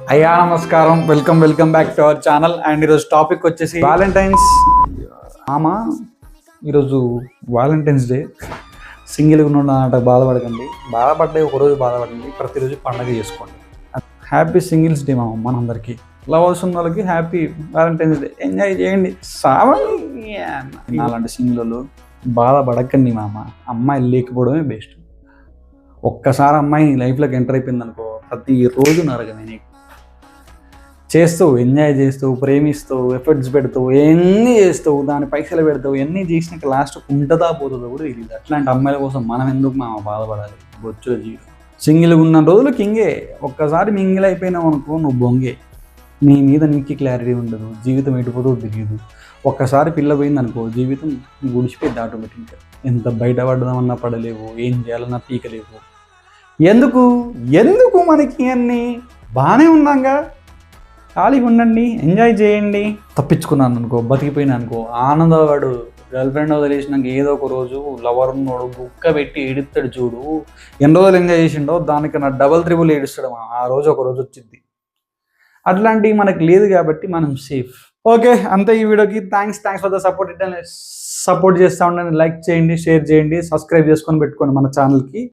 అయ్యా నమస్కారం, welcome back to our channel. And ఈరోజు టాపిక్ వచ్చేసి వ్యాలంటైన్స్. ఆమా ఈరోజు వ్యాలంటైన్స్ డే. సింగిల్గా ఉన్న బాధపడకండి, బాధపడ్డే ఒకరోజు బాధపడండి, ప్రతిరోజు పండగ చేసుకోండి. హ్యాపీ సింగిల్స్ డే మామ మనందరికీ. లవర్స్ ఉన్న వాళ్ళకి హ్యాపీ వ్యాలంటైన్స్ డే. ఎంజాయ్ చేయండి, సావండి. అలాంటి సింగిల్ బాధపడకండి మామ. అమ్మాయి లేకపోవడమే బెస్ట్. ఒక్కసారి అమ్మాయి లైఫ్లోకి ఎంటర్ అయిపోయింది అనుకో, ప్రతిరోజు నరకమే. నీకు చేస్తావు, ఎంజాయ్ చేస్తావు, ప్రేమిస్తావు, ఎఫర్ట్స్ పెడతావు, ఎన్ని చేస్తావు, దాని పైసలు పెడతావు, ఎన్ని చేసినాక లాస్ట్ ఉంటుందా పోతుందో కూడా తెలియదు. అట్లాంటి అమ్మాయిల కోసం మనం ఎందుకు మా బాధపడాలి? బొచ్చుల జీవితం. సింగిల్గా ఉన్న రోజులు కింగే. ఒక్కసారి మింగిల్ అయిపోయినావు అనుకో, నువ్వు బొంగే. నీ మీద నీకు క్లారిటీ ఉండదు, జీవితం ఎటుపోతుందో తెలియదు. ఒక్కసారి పిల్ల పోయింది అనుకో, జీవితం గుడిచిపోయింది ఆటోమేటిక్గా. ఎంత బయటపడదామన్నా పడలేవు, ఏం చేయాలన్నా పీకలేవు. ఎందుకు ఎందుకు మనకి అన్నీ బాగానే ఉన్నాగా. ఖాళీగా ఉండండి, ఎంజాయ్ చేయండి. తప్పించుకున్నాను అనుకో, బతికిపోయినా అనుకో, ఆనందవాడు గర్ల్ ఫ్రెండ్ వదిలేసినాక ఏదో ఒక రోజు లవర్ ఉన్నోడు గుక్క పెట్టి ఏడుస్తాడు చూడు. ఎన్ని రోజులు ఎంజాయ్ చేసిండో దానికన్నా డబల్ త్రిబుల్ ఏడుస్తాడు. ఆ రోజు ఒక రోజు వచ్చింది. అట్లాంటివి మనకు లేదు కాబట్టి మనం సేఫ్. ఓకే, అంతే ఈ వీడియోకి. Thanks for the support. Support చేస్తూ ఉండండి, లైక్ చేయండి, షేర్ చేయండి, సబ్స్క్రైబ్ చేసుకొని పెట్టుకోండి మన ఛానల్కి.